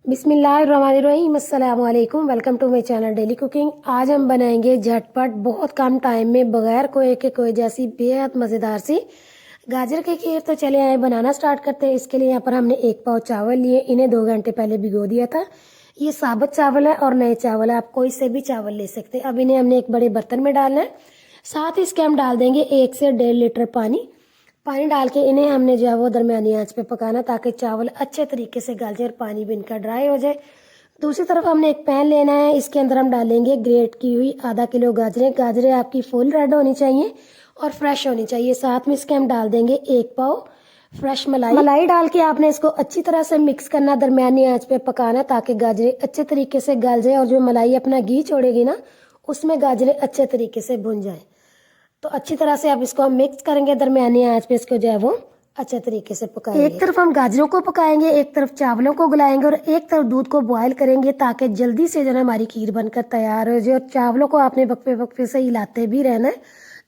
बिस्मिल्लाहिर्रहमानिर्रहीम, अस्सलाम वालेकुम। Welcome to my channel daily cooking. आज हम बनाएंगे झटपट बहुत कम टाइम में बगैर कोई के कोई जैसी बेहद मज़ेदार सी गाजर की खीर। तो चले आए बनाना स्टार्ट करते हैं। इसके लिए यहाँ पर हमने 1 पाव चावल लिए, इन्हें 2 घंटे पहले भिगो दिया था। ये साबुत चावल है और नए चावल है, आप कोई से भी चावल ले सकते हैं। अब इन्हें हमने एक बड़े बर्तन में डालना है। साथ ही इसके हम डाल देंगे 1 से 1.5 लीटर पानी डाल के इन्हें हमने जो है वो दरमियानी आंच पे पकाना, ताकि चावल अच्छे तरीके से गल जाए और पानी भी इनका ड्राई हो जाए। दूसरी तरफ हमने एक पैन लेना है, इसके अंदर हम डालेंगे ग्रेट की हुई आधा किलो गाजरें आपकी फुल रेड होनी चाहिए और फ्रेश होनी चाहिए। साथ में इसके हम डाल देंगे 1 पाव फ्रेश मलाई डाल के आपने इसको अच्छी तरह से मिक्स करना, दरमियानी आंच पे पकाना, ताकि गाजरें अच्छे तरीके से गल जाए और जो मलाई अपना घी छोड़ेगी ना, उसमें गाजरें अच्छे तरीके से भुन जाए। तो अच्छी तरह से आप इसको मिक्स करेंगे, दरमियानी आंच पे इसको जो है वो अच्छे तरीके से पकाएंगे। एक तरफ हम गाजरों को पकाएंगे, एक तरफ चावलों को गलाएंगे और एक तरफ दूध को बॉईल करेंगे, ताकि जल्दी से जो है हमारी खीर बनकर तैयार हो जाए। और चावलों को आपने वक्फे वक्फे से हिलाते भी रहना है,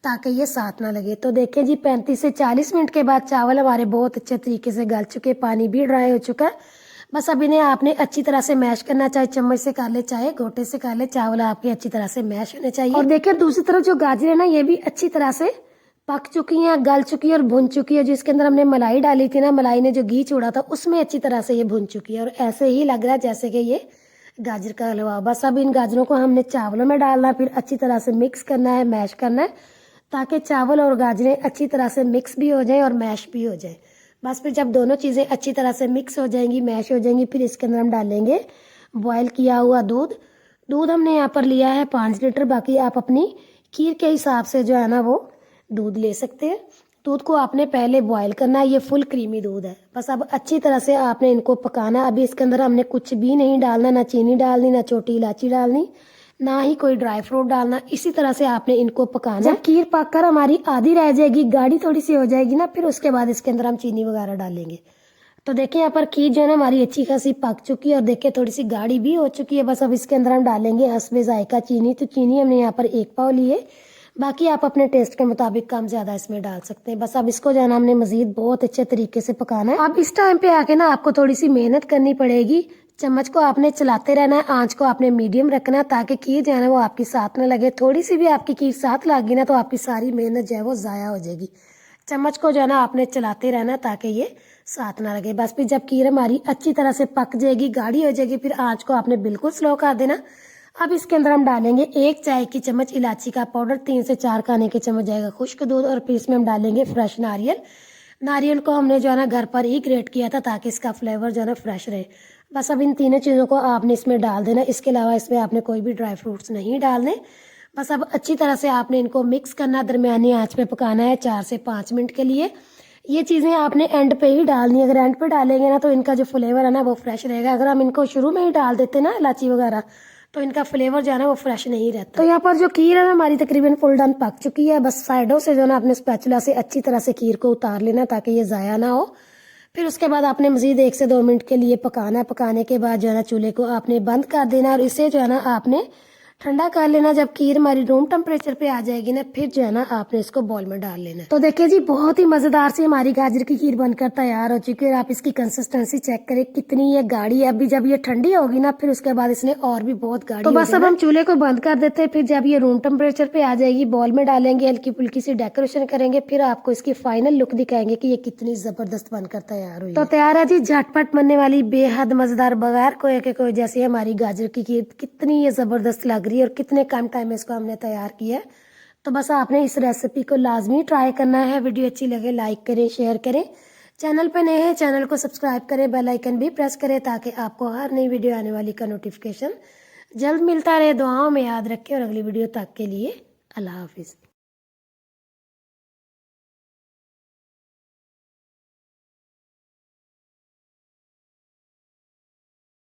ताकि ये साथ ना लगे। तो देखें जी, 35 से 40 मिनट के बाद चावल हमारे बहुत अच्छे तरीके से गल चुके, पानी भी ड्राई हो चुका है। बस अब इन्हें आपने अच्छी तरह से मैश करना, चाहे चम्मच से कर ले चाहे घोटे से कर ले, चावल आपके अच्छी तरह से मैश होने चाहिए। और देखिए दूसरी तरफ जो गाजर है ना, ये भी अच्छी तरह से पक चुकी हैं, गल चुकी है और भुन चुकी है। जिसके अंदर हमने मलाई डाली थी ना, मलाई ने जो घी छोड़ा था, उसमें अच्छी तरह से ये भुन चुकी है और ऐसे ही लग रहा है जैसे कि ये गाजर का हलवा। बस अब इन गाजरों को हमने चावलों में डालना, फिर अच्छी तरह से मिक्स करना है, मैश करना है, ताकि चावल और गाजरें अच्छी तरह से मिक्स भी हो जाए और मैश भी हो जाए। बस फिर जब दोनों चीज़ें अच्छी तरह से मिक्स हो जाएंगी, मैश हो जाएंगी, फिर इसके अंदर हम डालेंगे बॉयल किया हुआ दूध हमने यहाँ पर लिया है 5 लीटर। बाकी आप अपनी खीर के हिसाब से जो है ना वो दूध ले सकते हैं। दूध को आपने पहले बॉयल करना है, ये फुल क्रीमी दूध है। बस अब अच्छी तरह से आपने इनको पकाना। अभी इसके अंदर हमने कुछ भी नहीं डालना, ना चीनी डालनी, ना छोटी इलायची डालनी, ना ही कोई ड्राई फ्रूट डालना। इसी तरह से आपने इनको पकाना। जब खीर पककर हमारी आधी रह जाएगी, गाढ़ी थोड़ी सी हो जाएगी ना, फिर उसके बाद इसके अंदर हम चीनी वगैरह डालेंगे। तो देखिए यहाँ पर खीर जो है ना हमारी अच्छी खासी पक चुकी है और देखिए थोड़ी सी गाढ़ी भी हो चुकी है। बस अब इसके अंदर हम डालेंगे हस्बे जायका चीनी। तो चीनी हमने यहाँ पर 1 पाव ली है, बाकी आप अपने टेस्ट के मुताबिक कम ज्यादा इसमें डाल सकते हैं। बस अब इसको जो है ना हमने मजीद बहुत अच्छे तरीके से पकाना है। अब इस टाइम पे आके ना आपको थोड़ी सी मेहनत करनी पड़ेगी। चम्मच को आपने चलाते रहना है, आंच को आपने मीडियम रखना, ताकि खीर जो है ना वो आपकी साथ न लगे। थोड़ी सी भी आपकी खीर साथ लगी ना, तो आपकी सारी मेहनत जो है वो ज़ाया हो जाएगी। चम्मच को जो है ना आपने चलाते रहना, ताकि ये साथ ना लगे। बस फिर जब खीर हमारी अच्छी तरह से पक जाएगी, गाढ़ी हो जाएगी, फिर आंच को आपने बिल्कुल स्लो कर देना। अब इसके अंदर हम डालेंगे 1 चाय की चम्मच इलायची का पाउडर, 3 से 4 खाने के चम्मच जाएगा खुश्क दूध, और फिर इसमें हम डालेंगे फ्रेश नारियल को हमने जो है ना घर पर ही ग्रेट किया था, ताकि इसका फ्लेवर जो है ना फ्रेश रहे। बस अब इन तीनों चीज़ों को आपने इसमें डाल देना। इसके अलावा इसमें आपने कोई भी ड्राई फ्रूट्स नहीं डालने। बस अब अच्छी तरह से आपने इनको मिक्स करना, दरमियानी आंच पे पकाना है 4 से 5 मिनट के लिए। ये चीज़ें आपने एंड पे ही डालनी है। अगर एंड पे डालेंगे ना, तो इनका जो फ्लेवर है ना वो फ्रेश रहेगा। अगर हम इनको शुरू में ही डाल देते ना इलायची वगैरह, तो इनका फ्लेवर जो है ना वो फ्रेश नहीं रहता। तो यहाँ पर जो खीर है ना हमारी तकरीबन फुल डन पक चुकी है। बस साइडों से जो है ना अपने स्पैचुला से अच्छी तरह से खीर को उतार लेना, ताकि ये ज़ाया ना हो। फिर उसके बाद आपने मजीद 1 से 2 मिनट के लिए पकाना है। पकाने के बाद जो है ना चूल्हे को आपने बंद कर देना और इसे जो है ना आपने ठंडा कर लेना। जब खीर हमारी रूम टेम्परेचर पे आ जाएगी ना, फिर जो है ना आपने इसको बॉल में डाल लेना। तो देखिए जी, बहुत ही मजेदार सी हमारी गाजर की खीर बनकर तैयार हो चुकी है। आप इसकी कंसिस्टेंसी चेक करें कितनी ये गाढ़ी है। अभी जब ये ठंडी होगी ना, फिर उसके बाद इसने और भी बहुत गाढ़ी। तो बस अब हम चूल्हे को बंद कर देते हैं। फिर जब ये रूम टेम्परेचर पे आ जाएगी, बॉल में डालेंगे, हल्की फुल्की सी डेकोरेशन करेंगे, फिर आपको इसकी फाइनल लुक दिखाएंगे कि ये कितनी जबरदस्त बनकर तैयार हुई। तो तैयार है जी झटपट बनने वाली बेहद मजेदार बगैर कोई के कोई जैसी हमारी गाजर की खीर। कितनी ये जबरदस्त लग रही है और कितने कम टाइम में इसको हमने तैयार किया है। तो बस आपने इस रेसिपी को लाजमी ट्राई करना है। वीडियो अच्छी लगे लाइक करें, शेयर करें। चैनल पे नए हैं चैनल को सब्सक्राइब करें, बेल आइकन भी प्रेस करें, ताकि आपको हर नई वीडियो आने वाली का नोटिफिकेशन जल्द मिलता रहे। दुआओं में याद रखें और अगली वीडियो तक के लिए अल्लाह हाफिज़।